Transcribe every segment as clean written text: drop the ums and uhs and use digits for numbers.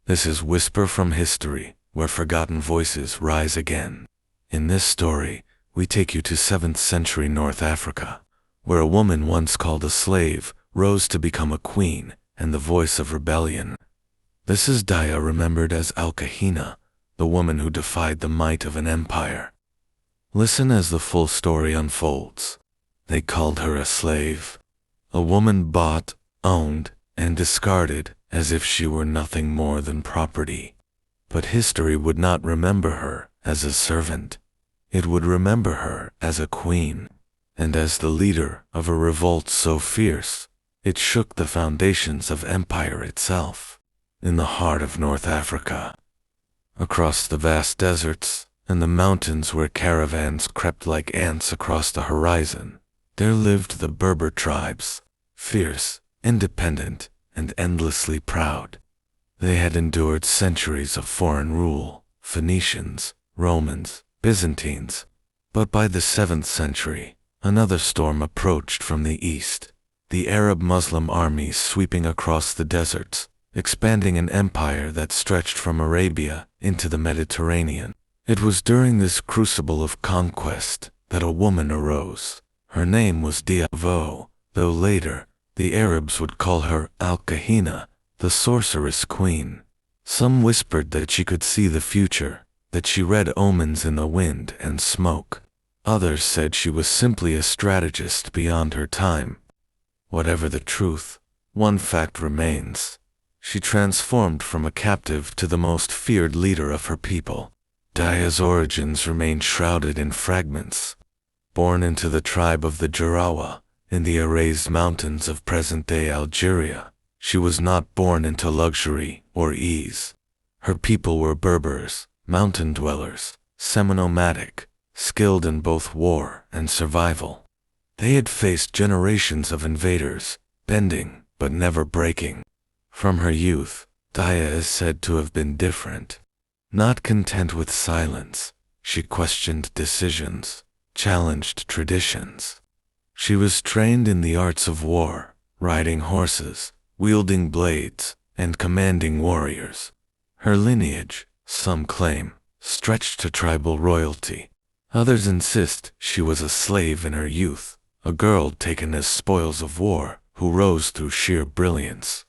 This is Whisper from History, where forgotten voices rise again. In this story, we take you to 7th century North Africa, where a woman once called a slave rose to become a queen and the voice of rebellion. This is Dihya, remembered as al-Kahina, the woman who defied the might of an empire. Listen as the full story unfolds. They called her a slave, a woman bought, owned, and discarded as if she were nothing more than property. But history would not remember her as a servant. It would remember her as a queen, and as the leader of a revolt so fierce, it shook the foundations of empire itself. In the heart of North Africa, across the vast deserts and the mountains where caravans crept like ants across the horizon, there lived the Berber tribes, fierce, independent, and endlessly proud. They had endured centuries of foreign rule, Phoenicians, Romans, Byzantines. But by the 7th century, another storm approached from the east, the Arab-Muslim armies sweeping across the deserts, expanding an empire that stretched from Arabia into the Mediterranean. It was during this crucible of conquest that a woman arose. Her name was Dihya, though later the Arabs would call her al-Kahina, the Sorceress Queen. Some whispered that she could see the future, that she read omens in the wind and smoke. Others said she was simply a strategist beyond her time. Whatever the truth, one fact remains. She transformed from a captive to the most feared leader of her people. Dihya's origins remain shrouded in fragments. Born into the tribe of the Jarawa, in the erased mountains of present-day Algeria, she was not born into luxury or ease. Her people were Berbers, mountain dwellers, semi-nomadic, skilled in both war and survival. They had faced generations of invaders, bending but never breaking. From her youth, Dihya is said to have been different. Not content with silence, she questioned decisions, challenged traditions. She was trained in the arts of war, riding horses, wielding blades, and commanding warriors. Her lineage, some claim, stretched to tribal royalty. Others insist she was a slave in her youth, a girl taken as spoils of war who rose through sheer brilliance.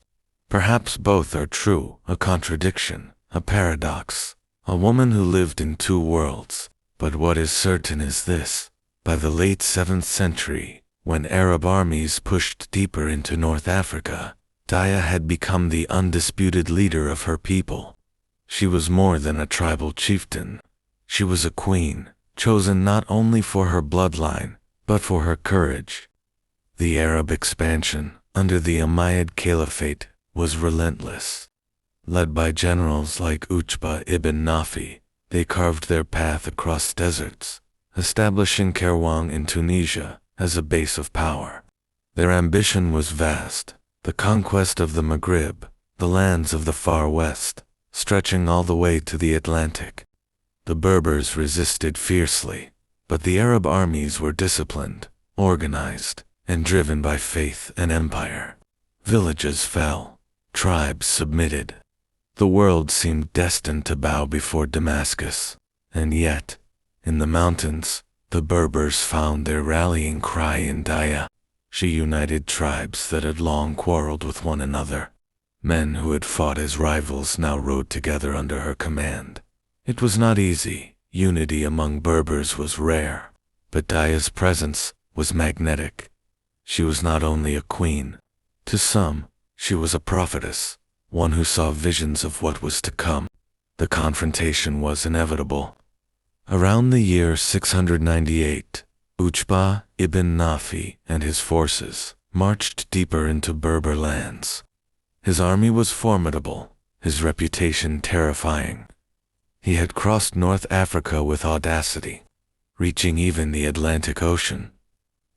Perhaps both are true, a contradiction, a paradox, a woman who lived in two worlds. But what is certain is this: by the late 7th century, when Arab armies pushed deeper into North Africa, Dihya had become the undisputed leader of her people. She was more than a tribal chieftain. She was a queen, chosen not only for her bloodline, but for her courage. The Arab expansion, under the Umayyad Caliphate, was relentless. Led by generals like Utbah ibn Nafi, they carved their path across deserts, establishing Karawang in Tunisia as a base of power. Their ambition was vast, the conquest of the Maghrib, the lands of the far west, stretching all the way to the Atlantic. The Berbers resisted fiercely, but the Arab armies were disciplined, organized, and driven by faith and empire. Villages fell, tribes submitted. The world seemed destined to bow before Damascus, and yet, in the mountains, the Berbers found their rallying cry in Dihya. She united tribes that had long quarreled with one another. Men who had fought as rivals now rode together under her command. It was not easy. Unity among Berbers was rare, but Dihya's presence was magnetic. She was not only a queen. To some, she was a prophetess, one who saw visions of what was to come. The confrontation was inevitable. Around the year 698, Utbah ibn Nafi and his forces marched deeper into Berber lands. His army was formidable, his reputation terrifying. He had crossed North Africa with audacity, reaching even the Atlantic Ocean.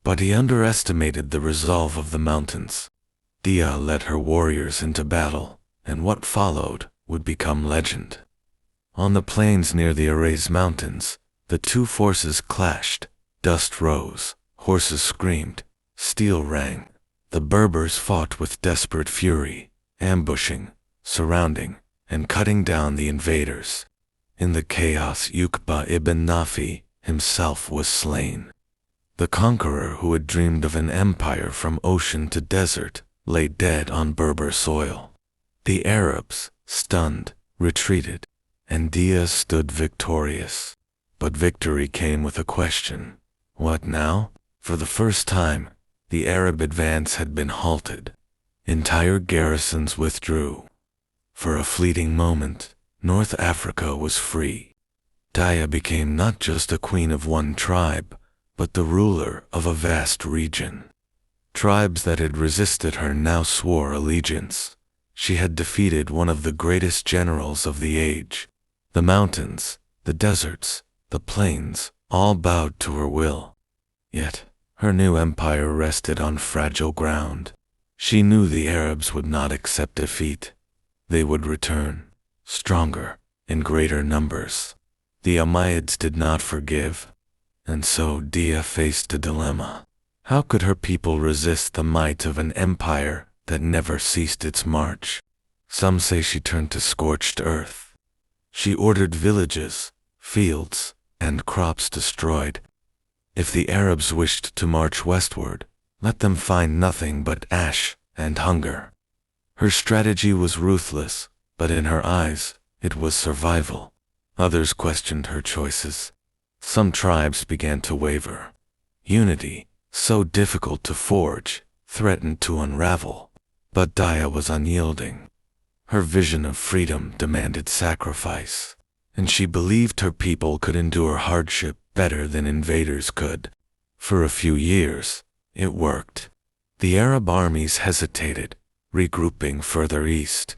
But he underestimated the resolve of the mountains. Dihya led her warriors into battle, and what followed would become legend. On the plains near the Erased Mountains, the two forces clashed. Dust rose, horses screamed, steel rang. The Berbers fought with desperate fury, ambushing, surrounding, and cutting down the invaders. In the chaos, Uqba ibn Nafi himself was slain. The conqueror who had dreamed of an empire from ocean to desert lay dead on Berber soil. The Arabs, stunned, retreated, and Dihya stood victorious. But victory came with a question. What now? For the first time, the Arab advance had been halted. Entire garrisons withdrew. For a fleeting moment, North Africa was free. Dihya became not just a queen of one tribe, but the ruler of a vast region. Tribes that had resisted her now swore allegiance. She had defeated one of the greatest generals of the age. The mountains, the deserts, the plains, all bowed to her will. Yet, her new empire rested on fragile ground. She knew the Arabs would not accept defeat. They would return, stronger, in greater numbers. The Umayyads did not forgive, and so Dihya faced a dilemma. How could her people resist the might of an empire that never ceased its march? Some say she turned to scorched earth. She ordered villages, fields, and crops destroyed. If the Arabs wished to march westward, let them find nothing but ash and hunger. Her strategy was ruthless, but in her eyes, it was survival. Others questioned her choices. Some tribes began to waver. Unity, so difficult to forge, threatened to unravel. But Dihya was unyielding. Her vision of freedom demanded sacrifice, and she believed her people could endure hardship better than invaders could. For a few years, it worked. The Arab armies hesitated, regrouping further east.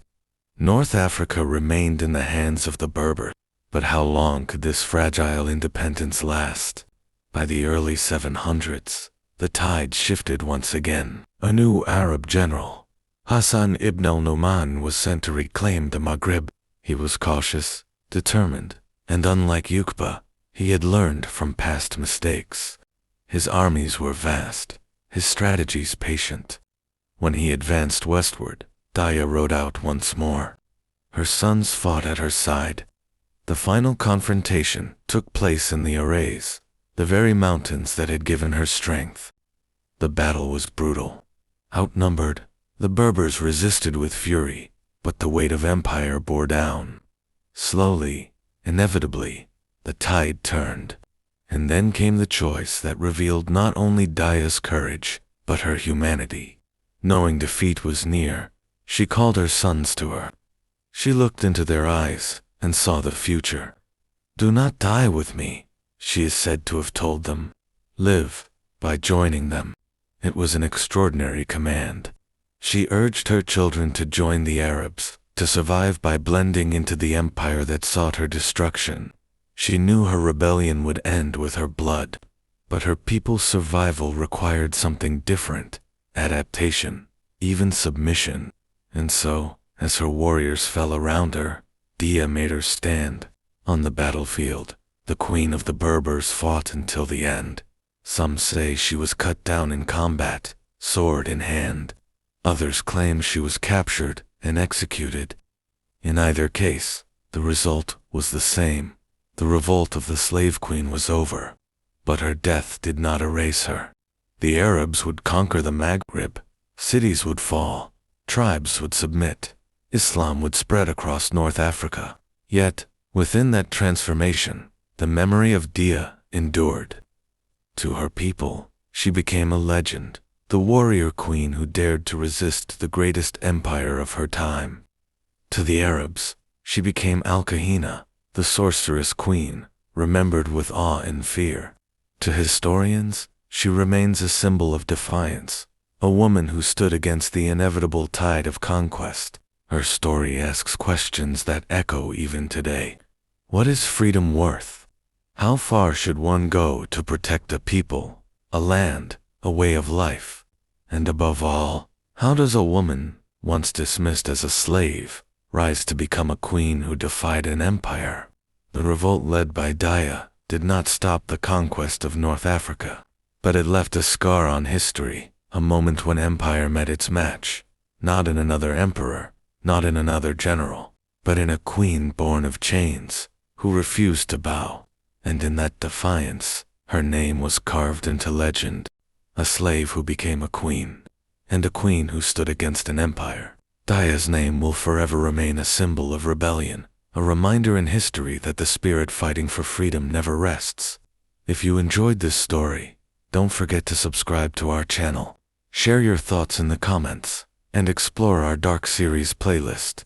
North Africa remained in the hands of the Berber. But how long could this fragile independence last? By the early 700s, the tide shifted once again. A new Arab general, Hassan ibn al-Nu'man, was sent to reclaim the Maghreb. He was cautious, determined, and unlike Uqba, he had learned from past mistakes. His armies were vast, his strategies patient. When he advanced westward, Dihya rode out once more. Her sons fought at her side. The final confrontation took place in the Arrays, the very mountains that had given her strength. The battle was brutal. Outnumbered, the Berbers resisted with fury, but the weight of empire bore down. Slowly, inevitably, the tide turned. And then came the choice that revealed not only Dihya's courage, but her humanity. Knowing defeat was near, she called her sons to her. She looked into their eyes and saw the future. "Do not die with me," she is said to have told them. "Live by joining them." It was an extraordinary command. She urged her children to join the Arabs, to survive by blending into the empire that sought her destruction. She knew her rebellion would end with her blood, but her people's survival required something different: adaptation, even submission. And so, as her warriors fell around her, Dihya made her stand. On the battlefield, the queen of the Berbers fought until the end. Some say she was cut down in combat, sword in hand. Others claim she was captured and executed. In either case, the result was the same. The revolt of the slave queen was over, but her death did not erase her. The Arabs would conquer the Maghreb, cities would fall, tribes would submit, Islam would spread across North Africa. Yet, within that transformation, the memory of Dihya endured. To her people, she became a legend, the warrior queen who dared to resist the greatest empire of her time. To the Arabs, she became al-Kahina, the Sorceress Queen, remembered with awe and fear. To historians, she remains a symbol of defiance, a woman who stood against the inevitable tide of conquest. Her story asks questions that echo even today. What is freedom worth? How far should one go to protect a people, a land, a way of life? And above all, how does a woman, once dismissed as a slave, rise to become a queen who defied an empire? The revolt led by Dihya did not stop the conquest of North Africa, but it left a scar on history, a moment when empire met its match, not in another emperor, not in another general, but in a queen born of chains, who refused to bow. And in that defiance, her name was carved into legend. A slave who became a queen, and a queen who stood against an empire. Dihya's name will forever remain a symbol of rebellion, a reminder in history that the spirit fighting for freedom never rests. If you enjoyed this story, don't forget to subscribe to our channel, share your thoughts in the comments, and explore our Dark Series playlist.